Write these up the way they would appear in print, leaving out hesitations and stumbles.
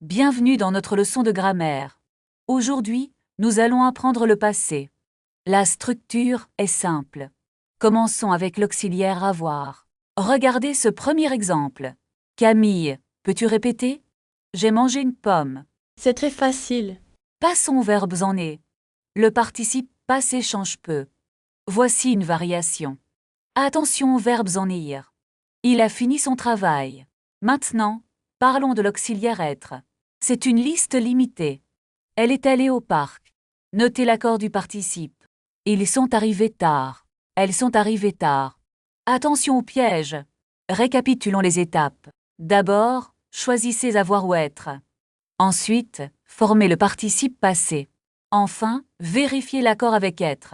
Bienvenue dans notre leçon de grammaire. Aujourd'hui, nous allons apprendre le passé. La structure est simple. Commençons avec l'auxiliaire avoir. Regardez ce premier exemple. Camille, peux-tu répéter? J'ai mangé une pomme. C'est très facile. Passons aux verbes en est. Le participe passé change peu. Voici une variation. Attention aux verbes en ir. Il a fini son travail. Maintenant, parlons de l'auxiliaire être. C'est une liste limitée. Elle est allée au parc. Notez l'accord du participe. Ils sont arrivés tard. Elles sont arrivées tard. Attention au piège. Récapitulons les étapes. D'abord, choisissez avoir ou être. Ensuite, formez le participe passé. Enfin, vérifiez l'accord avec être.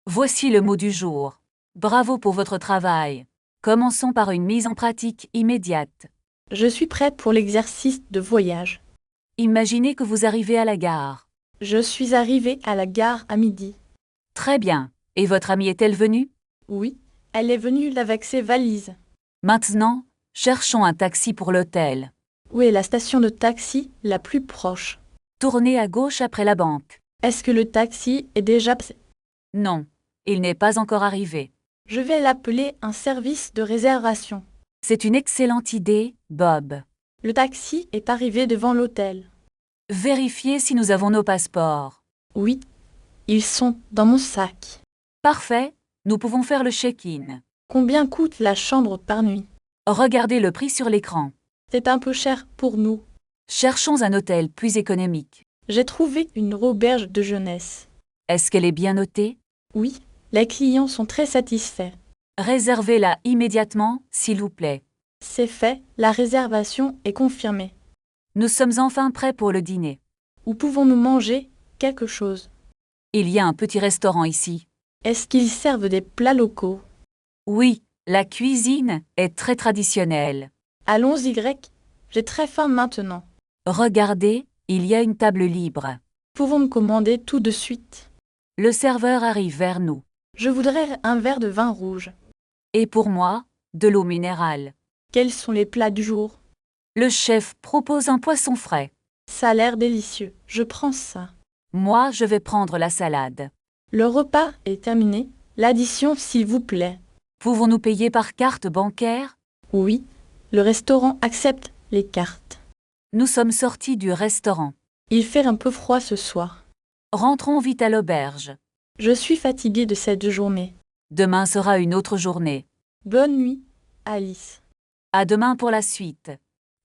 Voici le mot du jour. Bravo pour votre travail. Commençons par une mise en pratique immédiate. Je suis prête pour l'exercice de voyage. Imaginez que vous arrivez à la gare. Je suis arrivée à la gare à midi. Très bien. Et votre amie est-elle venue? Oui, elle est venue avec ses valises. Maintenant, cherchons un taxi pour l'hôtel. Où est la station de taxi la plus proche? Tournez à gauche après la banque. Est-ce que le taxi est déjà... Non, il n'est pas encore arrivé. Je vais l'appeler un service de réservation. C'est une excellente idée, Bob. Le taxi est arrivé devant l'hôtel. Vérifiez si nous avons nos passeports. Oui, ils sont dans mon sac. Parfait, nous pouvons faire le check-in. Combien coûte la chambre par nuit? Regardez le prix sur l'écran. C'est un peu cher pour nous. Cherchons un hôtel plus économique. J'ai trouvé une auberge de jeunesse. Est-ce qu'elle est bien notée? Oui, les clients sont très satisfaits. Réservez-la immédiatement, s'il vous plaît. C'est fait, la réservation est confirmée. Nous sommes enfin prêts pour le dîner. Où pouvons-nous manger quelque chose? Il y a un petit restaurant ici. Est-ce qu'ils servent des plats locaux? Oui, la cuisine est très traditionnelle. Allons-y grec, j'ai très faim maintenant. Regardez, il y a une table libre. Pouvons-nous commander tout de suite? Le serveur arrive vers nous. Je voudrais un verre de vin rouge. Et pour moi, de l'eau minérale. Quels sont les plats du jour? Le chef propose un poisson frais. Ça a l'air délicieux, je prends ça. Moi, je vais prendre la salade. Le repas est terminé. L'addition, s'il vous plaît. Pouvons-nous payer par carte bancaire? Oui, le restaurant accepte les cartes. Nous sommes sortis du restaurant. Il fait un peu froid ce soir. Rentrons vite à l'auberge. Je suis fatiguée de cette journée. Demain sera une autre journée. Bonne nuit, Alice. À demain pour la suite.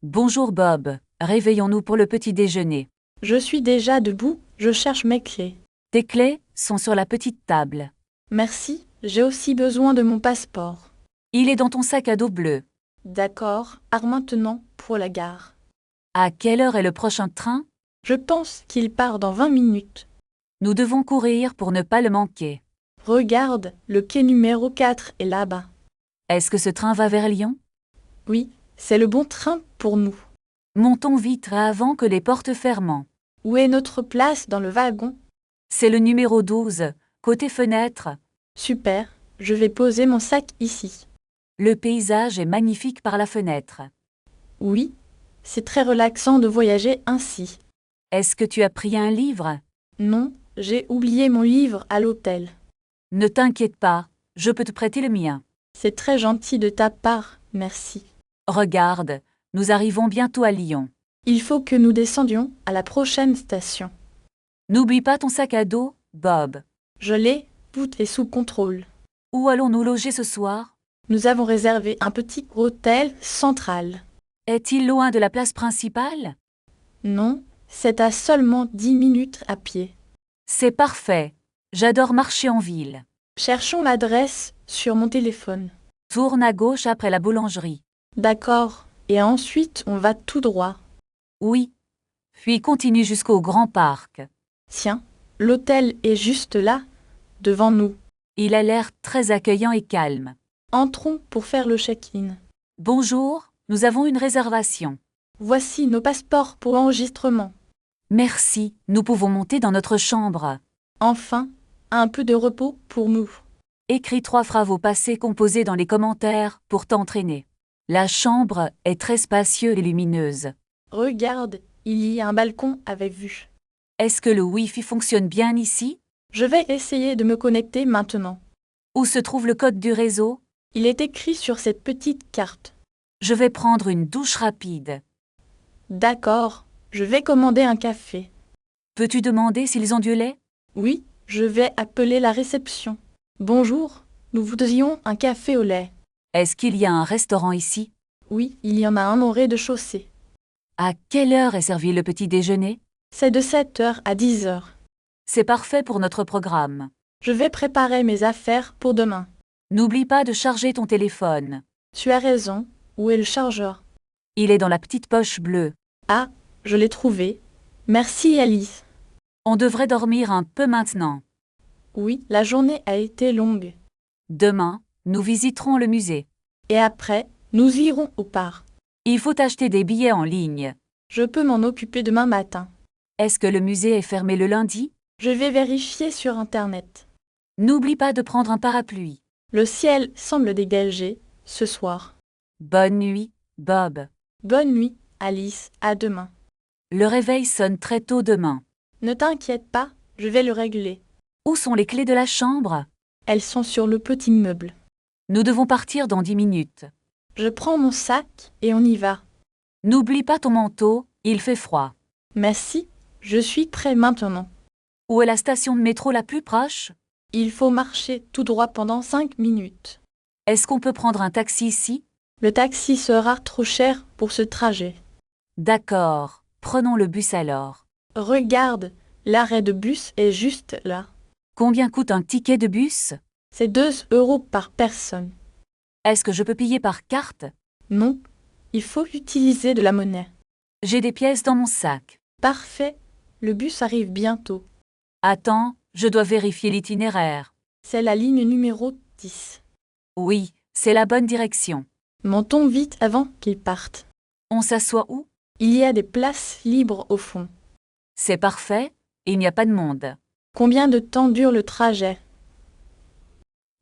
Bonjour Bob, réveillons-nous pour le petit déjeuner. Je suis déjà debout, je cherche mes clés. Tes clés sont sur la petite table. Merci, j'ai aussi besoin de mon passeport. Il est dans ton sac à dos bleu. D'accord, à maintenant pour la gare. À quelle heure est le prochain train? Je pense qu'il part dans 20 minutes. Nous devons courir pour ne pas le manquer. Regarde, le quai numéro 4 est là-bas. Est-ce que ce train va vers Lyon? Oui, c'est le bon train pour nous. Montons vite avant que les portes ferment. Où est notre place dans le wagon? C'est le numéro 12, côté fenêtre. Super, je vais poser mon sac ici. Le paysage est magnifique par la fenêtre. Oui, c'est très relaxant de voyager ainsi. Est-ce que tu as pris un livre? Non, j'ai oublié mon livre à l'hôtel. Ne t'inquiète pas, je peux te prêter le mien. C'est très gentil de ta part, merci. Regarde, nous arrivons bientôt à Lyon. Il faut que nous descendions à la prochaine station. N'oublie pas ton sac à dos, Bob. Je l'ai, tout est sous contrôle. Où allons-nous loger ce soir? Nous avons réservé un petit hôtel central. Est-il loin de la place principale? Non, c'est à seulement 10 minutes à pied. C'est parfait. J'adore marcher en ville. Cherchons l'adresse sur mon téléphone. Tourne à gauche après la boulangerie. D'accord, et ensuite on va tout droit. Oui. Puis continue jusqu'au grand parc. Tiens, l'hôtel est juste là, devant nous. Il a l'air très accueillant et calme. Entrons pour faire le check-in. Bonjour, nous avons une réservation. Voici nos passeports pour enregistrement. Merci, nous pouvons monter dans notre chambre. Enfin, un peu de repos pour nous. Écris 3 phrases au passé composées dans les commentaires pour t'entraîner. La chambre est très spacieuse et lumineuse. Regarde, il y a un balcon avec vue. Est-ce que le Wi-Fi fonctionne bien ici? Je vais essayer de me connecter maintenant. Où se trouve le code du réseau? Il est écrit sur cette petite carte. Je vais prendre une douche rapide. D'accord, je vais commander un café. Peux-tu demander s'ils ont du lait? Oui, je vais appeler la réception. Bonjour, nous voudrions un café au lait. Est-ce qu'il y a un restaurant ici? Oui, il y en a un au rez-de-chaussée. À quelle heure est servi le petit déjeuner? C'est de 7 heures à 10 heures. C'est parfait pour notre programme. Je vais préparer mes affaires pour demain. N'oublie pas de charger ton téléphone. Tu as raison, où est le chargeur? Il est dans la petite poche bleue. Ah, je l'ai trouvé. Merci Alice. On devrait dormir un peu maintenant. Oui, la journée a été longue. Demain, nous visiterons le musée. Et après, nous irons au parc. Il faut acheter des billets en ligne. Je peux m'en occuper demain matin. Est-ce que le musée est fermé le lundi? Je vais vérifier sur Internet. N'oublie pas de prendre un parapluie. Le ciel semble dégagé ce soir. Bonne nuit, Bob. Bonne nuit, Alice. À demain. Le réveil sonne très tôt demain. Ne t'inquiète pas, je vais le régler. Où sont les clés de la chambre? Elles sont sur le petit meuble. Nous devons partir dans 10 minutes. Je prends mon sac et on y va. N'oublie pas ton manteau, il fait froid. Merci, je suis prêt maintenant. Où est la station de métro la plus proche? Il faut marcher tout droit pendant 5 minutes. Est-ce qu'on peut prendre un taxi ici? Le taxi sera trop cher pour ce trajet. D'accord, prenons le bus alors. Regarde, l'arrêt de bus est juste là. Combien coûte un ticket de bus? C'est 2 euros par personne. Est-ce que je peux payer par carte? Non, il faut utiliser de la monnaie. J'ai des pièces dans mon sac. Parfait, le bus arrive bientôt. Attends, je dois vérifier l'itinéraire. C'est la ligne numéro 10. Oui, c'est la bonne direction. Montons vite avant qu'il parte. On s'assoit où? Il y a des places libres au fond. C'est parfait, il n'y a pas de monde. Combien de temps dure le trajet?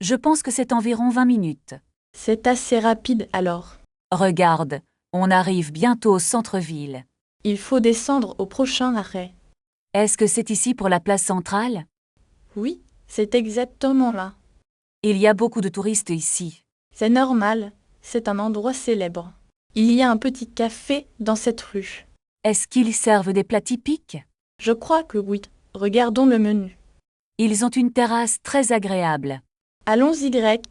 Je pense que c'est environ 20 minutes. C'est assez rapide alors. Regarde, on arrive bientôt au centre-ville. Il faut descendre au prochain arrêt. Est-ce que c'est ici pour la place centrale? Oui, c'est exactement là. Il y a beaucoup de touristes ici. C'est normal, c'est un endroit célèbre. Il y a un petit café dans cette rue. Est-ce qu'ils servent des plats typiques? Je crois que oui. Regardons le menu. Ils ont une terrasse très agréable. Allons-y grec.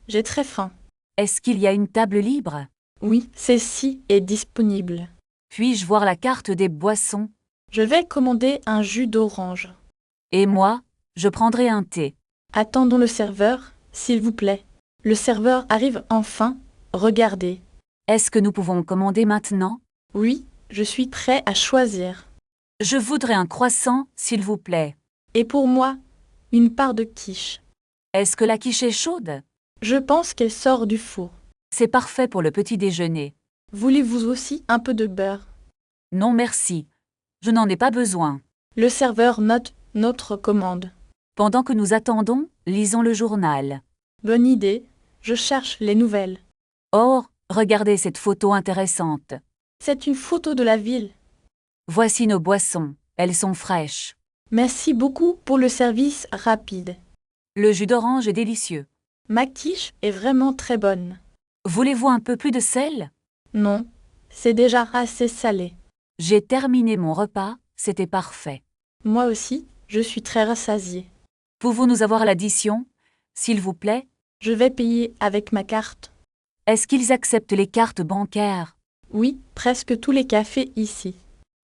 J'ai très faim. Est-ce qu'il y a une table libre? Oui, celle-ci est disponible. Puis-je voir la carte des boissons? Je vais commander un jus d'orange. Et moi, je prendrai un thé. Attendons le serveur, s'il vous plaît. Le serveur arrive enfin. Regardez. Est-ce que nous pouvons commander maintenant? Oui, je suis prêt à choisir. Je voudrais un croissant, s'il vous plaît. Et pour moi, une part de quiche. Est-ce que la quiche est chaude? Je pense qu'elle sort du four. C'est parfait pour le petit déjeuner. Voulez-vous aussi un peu de beurre? Non merci. Je n'en ai pas besoin. Le serveur note notre commande. Pendant que nous attendons, lisons le journal. Bonne idée, je cherche les nouvelles. Oh, regardez cette photo intéressante. C'est une photo de la ville. Voici nos boissons. Elles sont fraîches. Merci beaucoup pour le service rapide. Le jus d'orange est délicieux. Ma quiche est vraiment très bonne. Voulez-vous un peu plus de sel? Non, c'est déjà assez salé. J'ai terminé mon repas, c'était parfait. Moi aussi, je suis très rassasiée. Pouvons-nous avoir l'addition, s'il vous plaît? Je vais payer avec ma carte. Est-ce qu'ils acceptent les cartes bancaires? Oui, presque tous les cafés ici.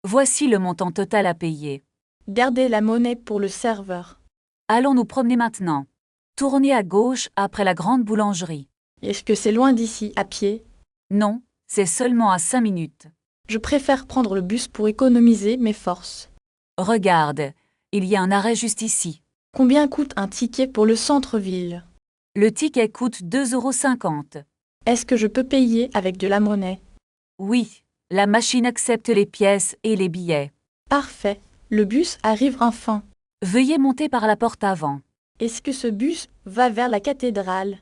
Voici le montant total à payer. Gardez la monnaie pour le serveur. Allons nous promener maintenant. Tournez à gauche après la grande boulangerie. Est-ce que c'est loin d'ici, à pied? Non, c'est seulement à 5 minutes. Je préfère prendre le bus pour économiser mes forces. Regarde, il y a un arrêt juste ici. Combien coûte un ticket pour le centre-ville? Le ticket coûte 2,50 €. Est-ce que je peux payer avec de la monnaie? Oui, la machine accepte les pièces et les billets. Parfait, le bus arrive enfin. Veuillez monter par la porte avant. Est-ce que ce bus va vers la cathédrale?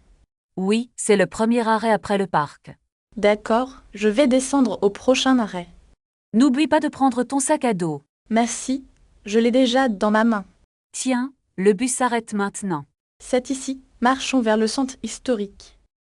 Oui, c'est le premier arrêt après le parc. D'accord, je vais descendre au prochain arrêt. N'oublie pas de prendre ton sac à dos. Merci, je l'ai déjà dans ma main. Tiens, le bus s'arrête maintenant. C'est ici, marchons vers le centre historique.